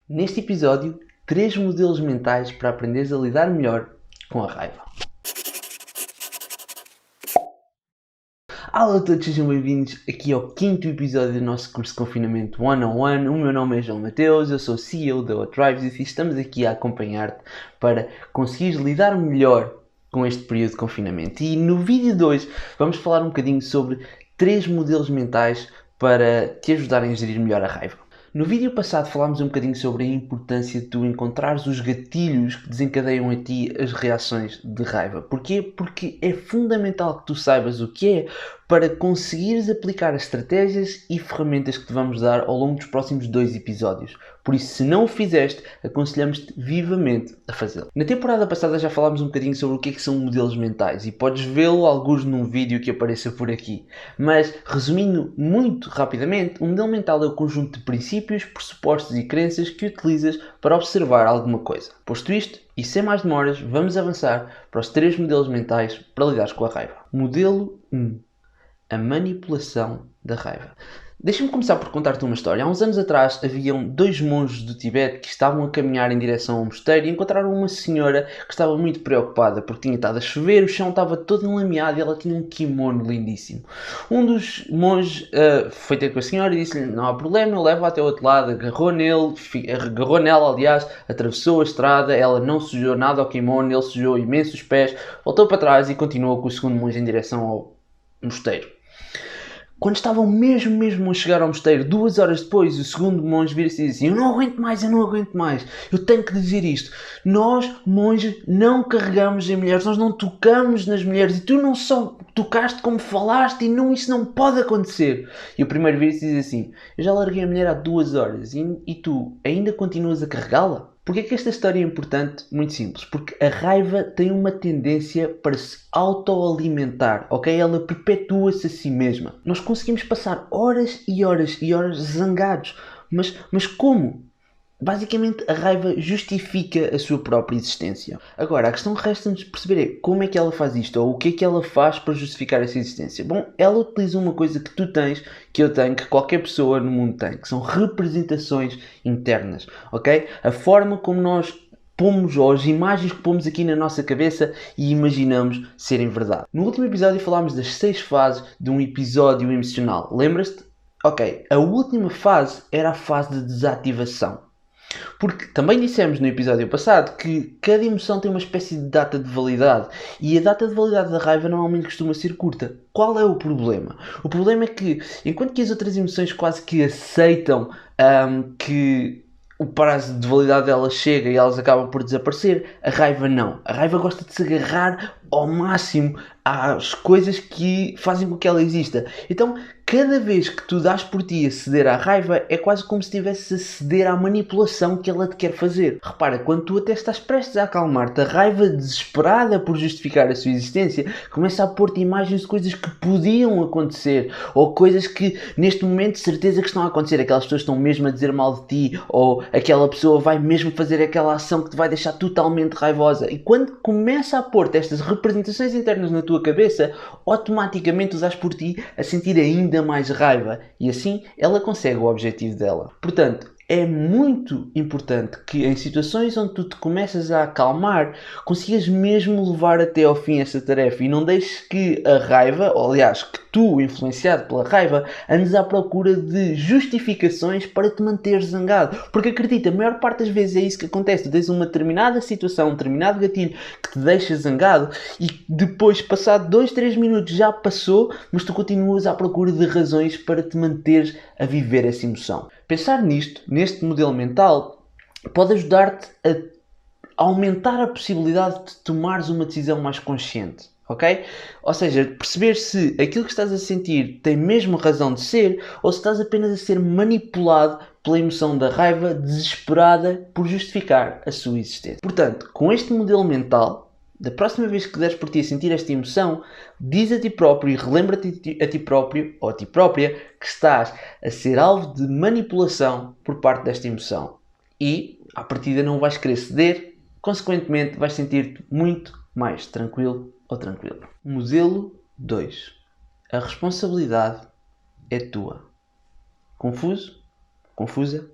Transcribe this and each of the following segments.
Neste episódio, 3 modelos mentais para aprenderes a lidar melhor com a raiva. Olá a todos, sejam bem-vindos aqui ao 5º episódio do nosso curso de confinamento One-on-One. O meu nome é João Mateus, eu sou CEO da What Drives You e estamos aqui a acompanhar-te para conseguires lidar melhor com este período de confinamento. E no vídeo de hoje vamos falar um bocadinho sobre 3 modelos mentais para te ajudarem a gerir melhor a raiva. No vídeo passado falámos um bocadinho sobre a importância de tu encontrares os gatilhos que desencadeiam a ti as reações de raiva. Porquê? Porque é fundamental que tu saibas o que é para conseguires aplicar as estratégias e ferramentas que te vamos dar ao longo dos próximos 2 episódios. Por isso, se não o fizeste, aconselhamos-te vivamente a fazê-lo. Na temporada passada já falámos um bocadinho sobre o que é que são modelos mentais e podes vê-lo alguns num vídeo que apareça por aqui. Mas, resumindo muito rapidamente, um modelo mental é o conjunto de princípios, pressupostos e crenças que utilizas para observar alguma coisa. Posto isto, e sem mais demoras, vamos avançar para os 3 modelos mentais para lidares com a raiva. Modelo 1. A manipulação da raiva. Deixa-me começar por contar-te uma história. Há uns anos atrás haviam 2 monges do Tibete que estavam a caminhar em direção a um mosteiro e encontraram uma senhora que estava muito preocupada porque tinha estado a chover, o chão estava todo enlameado e ela tinha um kimono lindíssimo. Um dos monges foi ter com a senhora e disse-lhe: não há problema, eu levo até o outro lado. Agarrou nela, aliás, atravessou a estrada, ela não sujou nada ao kimono, ele sujou imenso os pés, voltou para trás e continuou com o segundo monge em direção ao mosteiro. Quando estavam mesmo a chegar ao mosteiro, 2 horas depois, o segundo monge vira-se e diz assim: eu não aguento mais, eu tenho que dizer isto. Nós, monges, não carregamos em mulheres, nós não tocamos nas mulheres e tu não só tocaste como falaste e não, isso não pode acontecer. E o primeiro vira-se e diz assim: eu já larguei a mulher há 2 horas e tu ainda continuas a carregá-la? Porquê é que esta história é importante? Muito simples. Porque a raiva tem uma tendência para se autoalimentar, ok? Ela perpetua-se a si mesma. Nós conseguimos passar horas e horas zangados. Mas como? Basicamente, a raiva justifica a sua própria existência. Agora, a questão que resta-nos perceber é como é que ela faz isto, ou o que é que ela faz para justificar essa existência. Bom, ela utiliza uma coisa que tu tens, que eu tenho, que qualquer pessoa no mundo tem, que são representações internas, ok? A forma como nós pomos, ou as imagens que pomos aqui na nossa cabeça e imaginamos serem verdade. No último episódio falámos das 6 fases de um episódio emocional. Lembras-te? Ok, a última fase era a fase de desativação. Porque também dissemos no episódio passado que cada emoção tem uma espécie de data de validade e a data de validade da raiva normalmente costuma ser curta. Qual é o problema? O problema é que, enquanto que as outras emoções quase que aceitam que o prazo de validade delas chega e elas acabam por desaparecer, a raiva não. A raiva gosta de se agarrar ao máximo às coisas que fazem com que ela exista. Então, cada vez que tu dás por ti a ceder à raiva, é quase como se estivesse a ceder à manipulação que ela te quer fazer. Repara, quando tu até estás prestes a acalmar-te, a raiva desesperada por justificar a sua existência, começa a pôr-te imagens de coisas que podiam acontecer, ou coisas que neste momento de certeza que estão a acontecer. Aquelas pessoas estão mesmo a dizer mal de ti, ou aquela pessoa vai mesmo fazer aquela ação que te vai deixar totalmente raivosa. E quando começa a pôr-te estas representações internas na tua cabeça, automaticamente tu dás por ti a sentir ainda mais raiva e assim ela consegue o objetivo dela. Portanto, é muito importante que em situações onde tu te começas a acalmar, consigas mesmo levar até ao fim essa tarefa e não deixes que a raiva, ou aliás, que tu, influenciado pela raiva, andes à procura de justificações para te manter zangado. Porque acredita, a maior parte das vezes é isso que acontece. Tu tens uma determinada situação, um determinado gatilho que te deixa zangado e depois, passado 2, 3 minutos, já passou, mas tu continuas à procura de razões para te manteres a viver essa emoção. Pensar nisto, neste modelo mental, pode ajudar-te a aumentar a possibilidade de tomares uma decisão mais consciente, ok? Ou seja, perceber se aquilo que estás a sentir tem mesmo razão de ser ou se estás apenas a ser manipulado pela emoção da raiva desesperada por justificar a sua existência. Portanto, com este modelo mental, da próxima vez que deres por ti a sentir esta emoção, diz a ti próprio e relembra-te a ti próprio ou a ti própria que estás a ser alvo de manipulação por parte desta emoção. E, à partida, não vais querer ceder, consequentemente vais sentir-te muito mais tranquilo ou tranquila. Modelo 2. A responsabilidade é tua. Confuso? Confusa?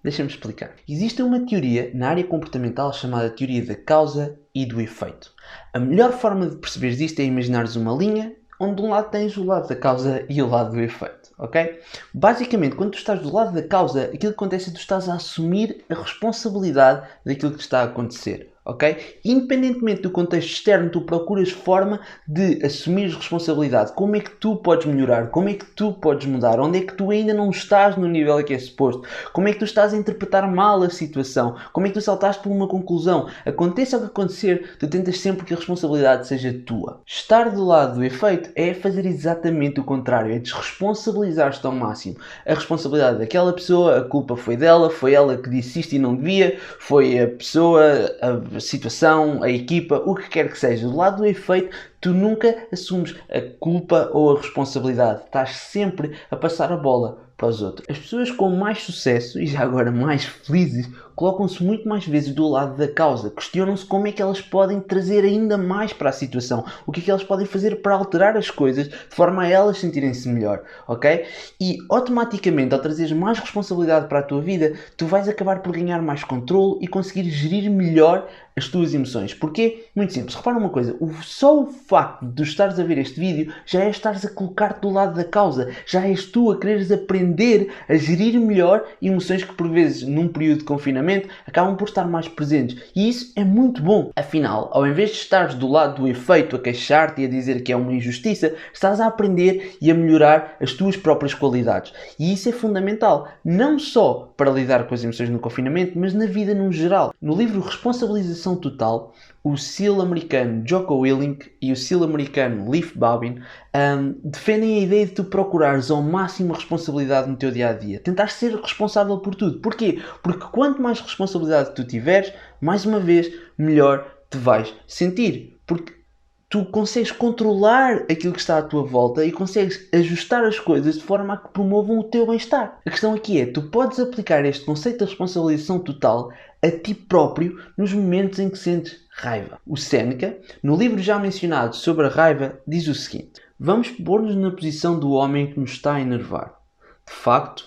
Deixa-me explicar. Existe uma teoria na área comportamental chamada teoria da causa e do efeito. A melhor forma de perceberes isto é imaginares uma linha onde de um lado tens o lado da causa e o lado do efeito, ok? Basicamente, quando tu estás do lado da causa, aquilo que acontece é que tu estás a assumir a responsabilidade daquilo que te está a acontecer, ok? Independentemente do contexto externo, tu procuras forma de assumir responsabilidade. Como é que tu podes melhorar? Como é que tu podes mudar? Onde é que tu ainda não estás no nível a que é suposto? Como é que tu estás a interpretar mal a situação? Como é que tu saltaste por uma conclusão? Aconteça o que acontecer, tu tentas sempre que a responsabilidade seja tua. Estar do lado do efeito é fazer exatamente o contrário, é desresponsabilizar-te ao máximo. A responsabilidade daquela pessoa, a culpa foi dela, foi ela que disse isto e não devia, foi a pessoa, a situação, a equipa, o que quer que seja. Do lado do efeito, tu nunca assumes a culpa ou a responsabilidade. Estás sempre a passar a bola para os outros. As pessoas com mais sucesso, e já agora mais felizes, colocam-se muito mais vezes do lado da causa. Questionam-se como é que elas podem trazer ainda mais para a situação. O que é que elas podem fazer para alterar as coisas de forma a elas sentirem-se melhor, ok? E automaticamente, ao trazeres mais responsabilidade para a tua vida, tu vais acabar por ganhar mais controle e conseguir gerir melhor as tuas emoções. Porquê? Muito simples. Repara uma coisa. Só o facto de tu estares a ver este vídeo já é estares a colocar-te do lado da causa. Já és tu a quereres aprender a gerir melhor emoções que por vezes num período de confinamento acabam por estar mais presentes. E isso é muito bom. Afinal, ao invés de estares do lado do efeito a queixar-te e a dizer que é uma injustiça, estás a aprender e a melhorar as tuas próprias qualidades. E isso é fundamental. Não só para lidar com as emoções no confinamento, mas na vida no geral. No livro Responsabilização Total, o SEAL americano Jocko Willink e o SEAL americano Leif Babin defendem a ideia de tu procurares ao máximo responsabilidade no teu dia-a-dia. Tentar ser responsável por tudo. Porquê? Porque quanto mais responsabilidade tu tiveres, mais uma vez, melhor te vais sentir. Porque tu consegues controlar aquilo que está à tua volta e consegues ajustar as coisas de forma a que promovam o teu bem-estar. A questão aqui é, tu podes aplicar este conceito de responsabilização total a ti próprio nos momentos em que sentes raiva. O Séneca, no livro já mencionado sobre a raiva, diz o seguinte: vamos pôr-nos na posição do homem que nos está a enervar. De facto,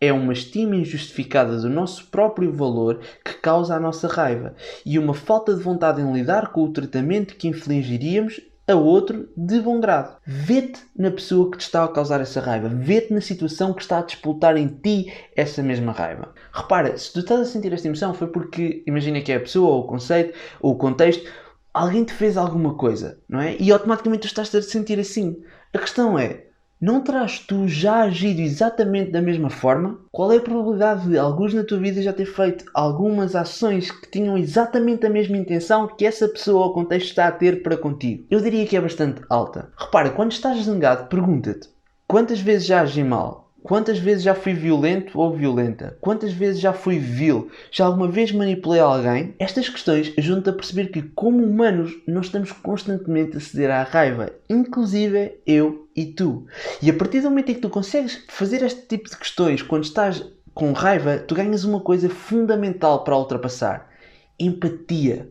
é uma estima injustificada do nosso próprio valor que causa a nossa raiva e uma falta de vontade em lidar com o tratamento que infligiríamos a outro de bom grado. Vê-te na pessoa que te está a causar essa raiva. Vê-te na situação que está a disputar em ti essa mesma raiva. Repara, se tu estás a sentir esta emoção foi porque, imagina que é a pessoa, ou o conceito, ou o contexto, alguém te fez alguma coisa, não é? E automaticamente tu estás a sentir assim. A questão é, não terás tu já agido exatamente da mesma forma? Qual é a probabilidade de alguns na tua vida já ter feito algumas ações que tinham exatamente a mesma intenção que essa pessoa ou contexto está a ter para contigo? Eu diria que é bastante alta. Repara, quando estás zangado, pergunta-te: quantas vezes já agi mal? Quantas vezes já fui violento ou violenta? Quantas vezes já fui vil? Já alguma vez manipulei alguém? Estas questões ajudam-te a perceber que, como humanos, nós estamos constantemente a ceder à raiva. Inclusive eu e tu. E a partir do momento em que tu consegues fazer este tipo de questões, quando estás com raiva, tu ganhas uma coisa fundamental para ultrapassar: empatia.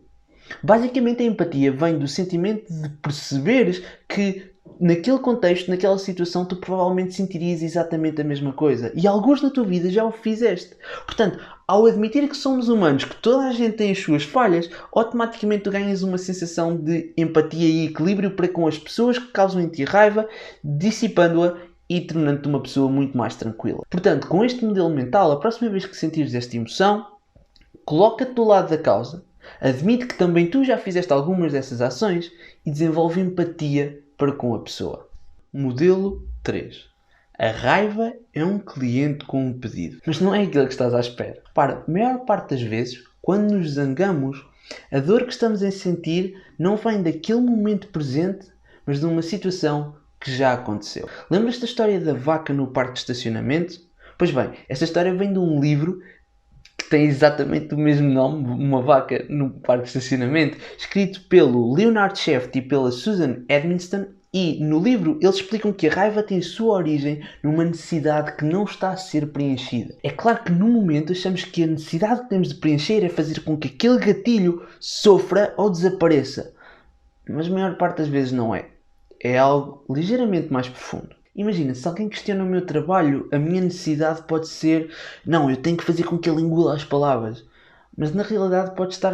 Basicamente a empatia vem do sentimento de perceberes que naquele contexto, naquela situação, tu provavelmente sentirias exatamente a mesma coisa. E alguns na tua vida já o fizeste. Portanto, ao admitir que somos humanos, que toda a gente tem as suas falhas, automaticamente tu ganhas uma sensação de empatia e equilíbrio para com as pessoas que causam em ti raiva, dissipando-a e tornando-te uma pessoa muito mais tranquila. Portanto, com este modelo mental, a próxima vez que sentires esta emoção, coloca-te do lado da causa, admite que também tu já fizeste algumas dessas ações e desenvolve empatia para com a pessoa. Modelo 3. A raiva é um cliente com um pedido. Mas não é aquilo que estás à espera. Repara, a maior parte das vezes, quando nos zangamos, a dor que estamos a sentir não vem daquele momento presente, mas de uma situação que já aconteceu. Lembras-te da história da vaca no parque de estacionamento? Pois bem, esta história vem de um livro que tem exatamente o mesmo nome, Uma Vaca no Parque de Estacionamento, escrito pelo Leonard Schaft e pela Susan Edmiston, e no livro eles explicam que a raiva tem sua origem numa necessidade que não está a ser preenchida. É claro que no momento achamos que a necessidade que temos de preencher é fazer com que aquele gatilho sofra ou desapareça, mas a maior parte das vezes não é. É algo ligeiramente mais profundo. Imagina, se alguém questiona o meu trabalho, a minha necessidade pode ser, não, eu tenho que fazer com que ele engula as palavras. Mas na realidade pode estar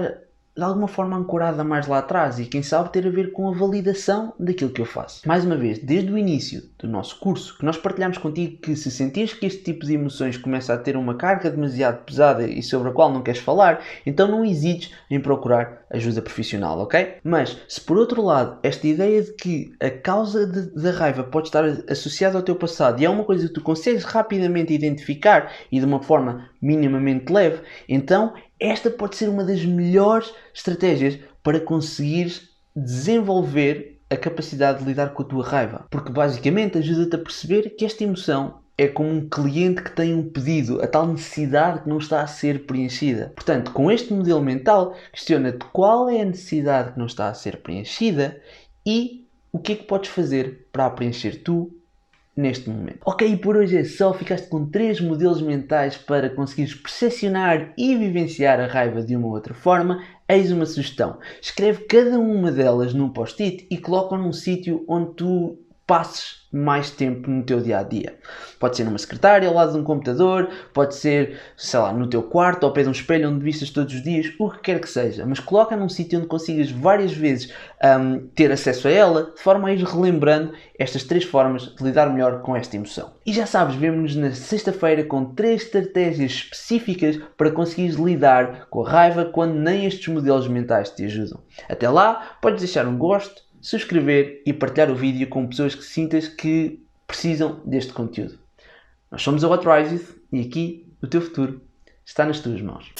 de alguma forma ancorada mais lá atrás e quem sabe ter a ver com a validação daquilo que eu faço. Mais uma vez, desde o início do nosso curso, que nós partilhamos contigo que se sentires que este tipo de emoções começa a ter uma carga demasiado pesada e sobre a qual não queres falar, então não hesites em procurar ajuda profissional, ok? Mas, se por outro lado, esta ideia de que a causa da raiva pode estar associada ao teu passado e é uma coisa que tu consegues rapidamente identificar e de uma forma minimamente leve, então esta pode ser uma das melhores estratégias para conseguires desenvolver a capacidade de lidar com a tua raiva. Porque basicamente ajuda-te a perceber que esta emoção é como um cliente que tem um pedido, a tal necessidade que não está a ser preenchida. Portanto, com este modelo mental, questiona-te qual é a necessidade que não está a ser preenchida e o que é que podes fazer para a preencher tu neste momento. Ok, por hoje é só. Ficaste com 3 modelos mentais para conseguires percepcionar e vivenciar a raiva de uma ou outra forma. Eis uma sugestão. Escreve cada uma delas num post-it e coloca num sítio onde tu passes mais tempo no teu dia-a-dia. Pode ser numa secretária, ao lado de um computador, pode ser, sei lá, no teu quarto, ao pé de um espelho onde vistas todos os dias, o que quer que seja. Mas coloca num sítio onde consigas várias vezes ter acesso a ela, de forma a ir relembrando estas 3 formas de lidar melhor com esta emoção. E já sabes, vemo-nos na sexta-feira com 3 estratégias específicas para conseguires lidar com a raiva quando nem estes modelos mentais te ajudam. Até lá, podes deixar um gosto, subscrever e partilhar o vídeo com pessoas que sintas que precisam deste conteúdo. Nós somos a What Rises e aqui o teu futuro está nas tuas mãos.